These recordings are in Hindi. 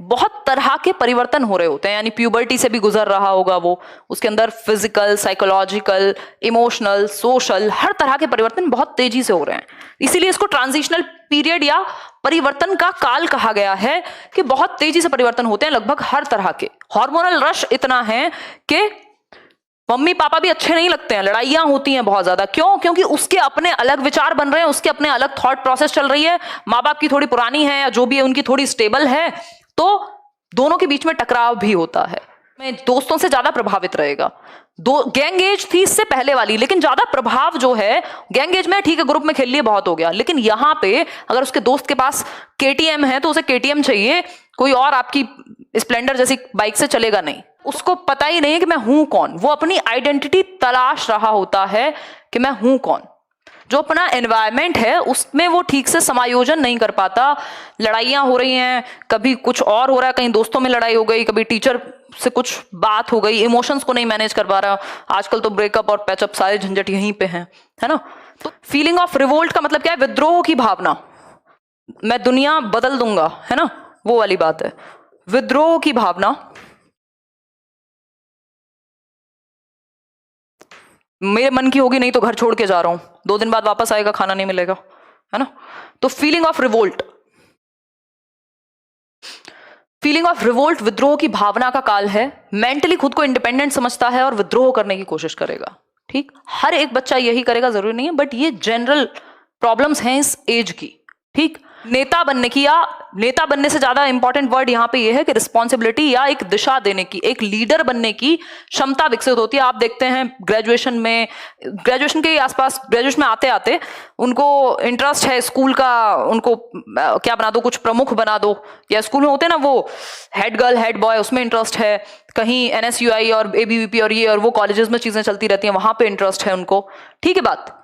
बहुत तरह के परिवर्तन हो रहे होते हैं, यानी प्यूबर्टी से भी गुजर रहा होगा वो, उसके अंदर फिजिकल, साइकोलॉजिकल, इमोशनल, सोशल, हर तरह के परिवर्तन बहुत तेजी से हो रहे हैं। इसीलिए इसको ट्रांजिशनल पीरियड या परिवर्तन का काल कहा गया है कि बहुत तेजी से परिवर्तन होते हैं लगभग हर तरह के। हार्मोनल रश इतना है कि मम्मी पापा भी अच्छे नहीं लगते हैं, लड़ाइयां होती हैं बहुत ज्यादा। क्यों? क्योंकि उसके अपने अलग विचार बन रहे हैं, उसके अपने अलग थॉट प्रोसेस चल रही है, माँ बाप की थोड़ी पुरानी है या जो भी है उनकी थोड़ी स्टेबल है, तो दोनों के बीच में टकराव भी होता है। मैं दोस्तों से ज्यादा प्रभावित रहेगा। गैंग एज थी इससे पहले वाली, लेकिन ज्यादा प्रभाव जो है गैंग एज में, ठीक है ग्रुप में खेल लिए बहुत हो गया, लेकिन यहां पे अगर उसके दोस्त के पास केटीएम है तो उसे केटीएम चाहिए, कोई और आपकी स्प्लेंडर जैसी बाइक से चलेगा नहीं। उसको पता ही नहीं है कि मैं हूं कौन, वो अपनी आइडेंटिटी तलाश रहा होता है कि मैं हूं कौन। जो अपना एनवायरमेंट है उसमें वो ठीक से समायोजन नहीं कर पाता, लड़ाइयां हो रही हैं, कभी कुछ और हो रहा है, कहीं दोस्तों में लड़ाई हो गई, कभी टीचर से कुछ बात हो गई, इमोशंस को नहीं मैनेज कर पा रहा। आजकल तो ब्रेकअप और पैचअप सारे झंझट यहीं पे हैं, है ना। तो फीलिंग ऑफ रिवोल्ट का मतलब क्या है? विद्रोह की भावना, मैं दुनिया बदल दूंगा, है ना, वो वाली बात है। विद्रोह की भावना, मेरे मन की होगी नहीं तो घर छोड़ के जा रहा हूं, 2 दिन बाद वापस आएगा, खाना नहीं मिलेगा, है ना। तो feeling of revolt, feeling of revolt विद्रोह की भावना का काल है। मेंटली खुद को इंडिपेंडेंट समझता है और विद्रोह करने की कोशिश करेगा। ठीक, हर एक बच्चा यही करेगा जरूरी नहीं है, बट ये जनरल प्रॉब्लम्स हैं इस एज की। ठीक, नेता बनने की, या नेता बनने से ज्यादा इंपॉर्टेंट वर्ड यहां पे ये है कि रिस्पॉन्सिबिलिटी या एक दिशा देने की, एक लीडर बनने की क्षमता विकसित होती है। आप देखते हैं ग्रेजुएशन में, ग्रेजुएशन के आसपास, ग्रेजुएशन में आते आते उनको इंटरेस्ट है स्कूल का, उनको क्या बना दो, कुछ प्रमुख बना दो, या स्कूल में होते हैं ना वो हेड गर्ल हेड बॉय, उसमें इंटरेस्ट है, कहीं NSUI और ABVP और ये और वो कॉलेजेस में चीजें चलती रहती हैं, वहां पे इंटरेस्ट है उनको। ठीक है बात।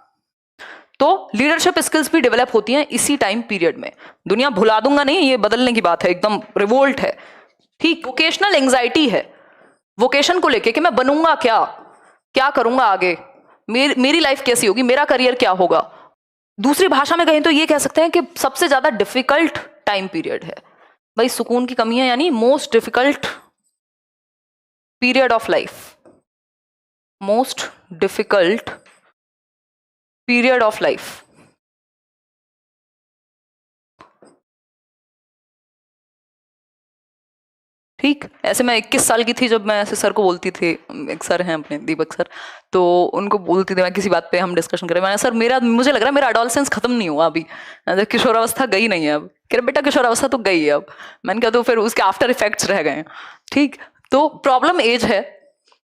तो लीडरशिप स्किल्स भी डेवलप होती हैं इसी टाइम पीरियड में। दुनिया भुला दूंगा नहीं, ये बदलने की बात है, एकदम रिवोल्ट है। ठीक, वोकेशनल एंजाइटी है वोकेशन को लेके कि मैं बनूंगा क्या, क्या करूंगा आगे, मेरी लाइफ कैसी होगी, मेरा करियर क्या होगा। दूसरी भाषा में कहें तो ये कह सकते हैं कि सबसे ज्यादा डिफिकल्ट टाइम पीरियड है भाई, सुकून की कमी है, यानी most difficult period of life, most difficult period of life. ठीक, ऐसे मैं 21 साल की थी जब मैं ऐसे सर को बोलती थी, एक सर हैं अपने दीपक सर, तो उनको बोलती थी मैं किसी बात पे, हम डिस्कशन करें, मैंने सर मुझे लग रहा है मेरा एडोलसेंस खत्म नहीं हुआ अभी, किशोरावस्था गई नहीं है अब। कह रहे बेटा किशोरावस्था तो गई है अब। मैंने कहा तो फिर उसके आफ्टर इफेक्ट्स रह गए। ठीक, तो प्रॉब्लम एज है,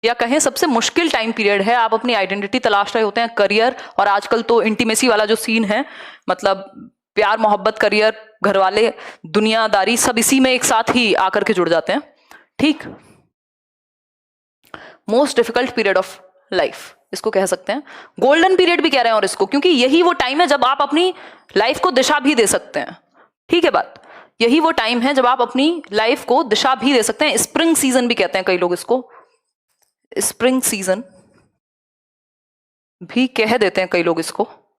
या कहें सबसे मुश्किल टाइम पीरियड है। आप अपनी आइडेंटिटी तलाश रहे होते हैं, करियर, और आजकल तो इंटीमेसी वाला जो सीन है, मतलब प्यार मोहब्बत, करियर, घर वाले, दुनियादारी, सब इसी में एक साथ ही आकर के जुड़ जाते हैं। ठीक, most difficult period of life इसको कह सकते हैं, गोल्डन पीरियड भी कह रहे हैं, और इसको क्योंकि यही वो टाइम है जब आप अपनी लाइफ को दिशा भी दे सकते हैं। ठीक है बात, यही वो टाइम है जब आप अपनी लाइफ को दिशा भी दे सकते हैं। स्प्रिंग सीजन भी कहते हैं कई लोग इसको, स्प्रिंग सीजन भी कह देते हैं कई लोग इसको।